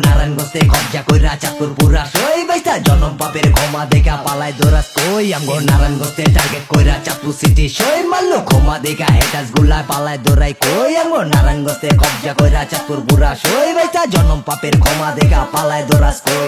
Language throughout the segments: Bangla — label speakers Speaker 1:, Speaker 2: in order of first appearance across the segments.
Speaker 1: নারায়ণগঞ্জে কবজা কইরা চাঁদপুর পুরা সই বাইতা জনম পাপের ক্ষমা দেখা পালায় দৌড়াস কই আমগো নারায়ণগঞ্জে টার্গেট কইরা চাঁদপুর সিটি সই মারলো ক্ষমা দেখা হেটাস গুলায় পালায় দৌড়াই কই আমগো নারায়ণগঞ্জে কবজা কইরা চাঁদপুর পুরা সই বাইতা জনম পাপের ক্ষমা দেখা পালায় দৌড়াস কই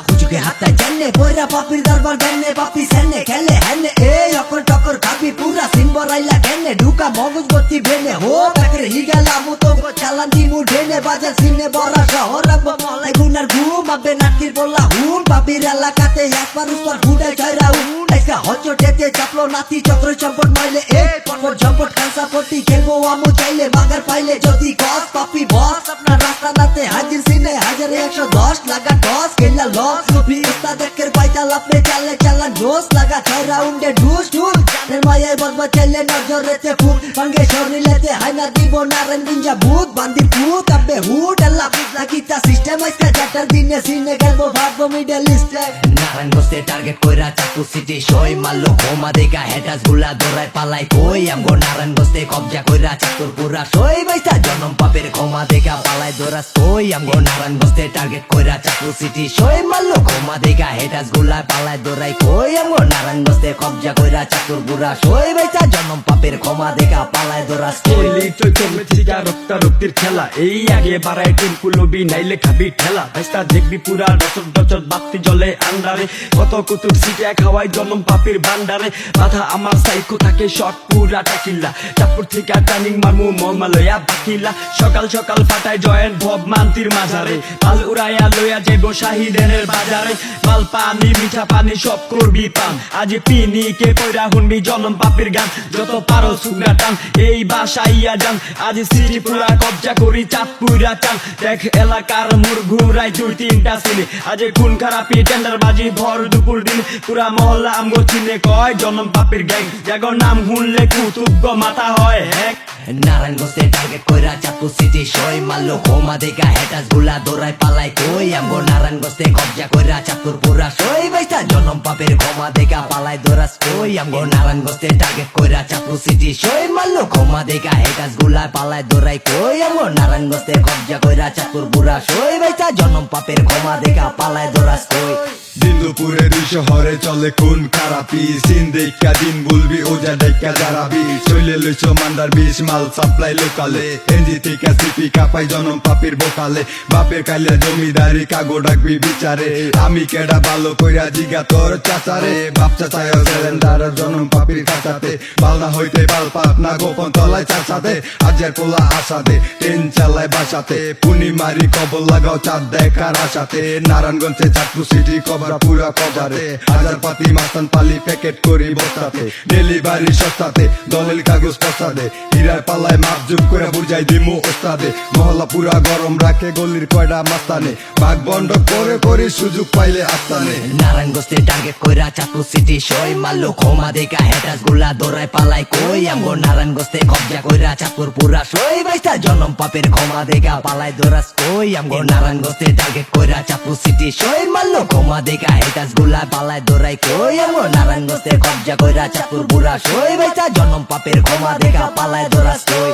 Speaker 1: হুজুকে হাতটা জাননে কইরা পাপির দরবার জাননে পাপি সেনে খেলে হেনে এই অকল টকর খাবি পুরা সিম্বর আইলা কেনে ঢুকা মগজ গতি ভেনে হো প্যাকের হিগালা মুতো চালান দিমু ঢেনে বাজার সিনে বড়া শহর আব্বা মলাই গুনার ঘুম আবে নাটির বললা হুন বাবির এলাকাতে একবার উত্তর ফুটে ছয়রা উন একটা হচটেতে চাপলো নাতি চক্র চম্পট মাইলে এই পটপট ঝম্পট কাঁসা পটি খেলবো আমু চাইলে বাগার পাইলে যদি গস পাপি বস আপনার রাস্তা নাতে হাজির সিনে হাজারে 110 লাগা টস কেলা লস সুপি উস্তাদের পাইতাল আপনি চালে চালান জোস লাগা ছয় রাউন্ডে ঢুস ঢুস জানের মায়ায় বদবা চাইলে নজরেতে ফুট ভাঙ্গে শরীরেতে হাইনা দিব নারায়ণগঞ্জা ভূত বান্দি ভূত আবে হুট আল্লাহ বুঝলা কিতা সিস্টেম আইকা চাটার দিনে সিনে খেলবো ভাববো মিডল ইস্টে নারায়ণগঞ্জে টার্গেট কইরা চাঁদপুর সিটি সই মারলো ক্ষমা দেখা হেটাস গুলা দৌড়ায় পালাই কই আমগো নারায়ণগঞ্জে কবজা কইরা চাঁদপুর পুরা সই বাইতা জনম পাপের ক্ষমা দেখা পালাই দৌড়াস কই আমগো নারায়ণগঞ্জে টার্গেট কইরা চাঁদপুর সিটি সই মারলো ক্ষমা দেখা হেটাস গুলা পালায় দৌড়াই কই আমগো নারায়ণগঞ্জে কবজা কইরা চাঁদপুর পুরা সই বাইতা জনম পাপের ক্ষমা দেখা পালায় দৌড়াস কই
Speaker 2: রক্তারক্তির খেলা এই আগে বাড়ায় টিম কুলবি নাইলে খাবি ঠেলা ভাইস্তা দেখবি পুরা ডচর ডচর বাতি জলে আন্ডারে কত কুতুর সিটিয়া খাওয়াই জনম পাপির ভান্ডারে বাধা আমার সাইকো থাকে শট পুরা টাকিল্লা চাঁদপুর থেকে টার্নিং মারমু মমালয়া বাকিলা সকাল সকাল ফাটায় জয়েন্ট ভব মান্তির মাঝারে পাল উড়াইয়া লইয়া যাইব শাহিদের বাজারে মাল পানি মিঠা পানি সব করবি পান আজ পিনি কে কইরা শুনবি জনম পাপির গান যত পারো সুগনা টান এই বাসাইয়া যান আজ সিটি পুরা কবজা করি চাঁদপুরা টান দেখ এলাকার মুরঘুরাই 2-3টা সিনে আজ খুন খারাপি টেন্ডার বাজি ভর দুপুর দিন পুরা মহল্লা আমগো চিনে কয় জনম পাপির গ্যাং জাগর নাম শুনলে কুতুব মাথা হয় হ্যাক
Speaker 1: নারায়ণগঞ্জে টার্গেট কইরা চাঁদপুর সিটি সই মারলো ক্ষমা দেখা হেটাস গুলা দৌড়ায় পালাই কই আমগো নারায়ণগঞ্জে কবজা কইরা চাঁদপুর পুরা সই বাইতা জনম পাপের ক্ষমা দেখা পালাই দৌড়াস কই আমগো নারায়ণগঞ্জে টার্গেট কইরা চাঁদপুর সিটি সই মারলো ক্ষমা দেখা হেটাস গুলা পালাই দৌড়াই কই আমগো নারায়ণগঞ্জে কবজা কইরা চাঁদপুর পুরা সই বাইতা জনম পাপের ক্ষমা দেখা পালাই দৌড়াস কই
Speaker 3: দিন দুপুরে দুই শহরে চলে কোন খারাপি সিন দেখা দিন বলবি ওজা দেখা যারাবি চলে লইছ মান্দার বিষ মাল সাপ্লাই লোকালে এনজি থেকে সিপি কাপাই জনম পাপির বোকালে বাপের কাইলে জমিদারি কাগো ডাকবি বিচারে আমি কেডা ভালো কইরা জিগা তোর চাচারে বাপ চাচায় সিলিন্ডার জনম পাপির কাছাতে বালনা হইতে বাল পাপ না গোপন তলায় চাচাতে আজের পোলা আশাতে ট্রেন চালায় বাসাতে পূর্ণিমারি কবল লাগাও চাঁদ দেখার আশাতে নারায়ণগঞ্জে চাঁদপুর সিটি কবর পুরা কভারে হাজার পাতি মাস্তান পালি প্যাকেট করি বস্তাতে ডেলিভারি সস্তাতে দলিল কাগজ পস্তাতে হীরার পাল্লায় মাপ জুপ করে বুঝাই দিমু ওস্তাদে মহল্লা পুরা গরম রাখে গলির কয়টা মাস্তানে বাঘ বন্ধ করে করে সুযোগ পাইলে আস্তানে
Speaker 1: নারায়ণগঞ্জে টার্গেট কইরা চাঁদপুর সিটি সই মারলো ক্ষমা দেখা হেটাস গুলা দৌড়ায় পালাই কই আমগো নারায়ণগঞ্জে কবজা কইরা চাঁদপুর পুরা সই বাইতা জনম পাপের ক্ষমা দেখা পালাই দৌড়াস কই আমগো নারায়ণগঞ্জে টার্গেট কইরা চাঁদপুর সিটি সই মারলো ক্ষমা দেখা হেটাস গুলা পালায় দৌড়াই কই আমগো নারায়ণগঞ্জে কবজা কইরা চাঁদপুর পুরা সই বাইতা জনম পাপের ক্ষমা দেখা পালায় দৌড়াস কই।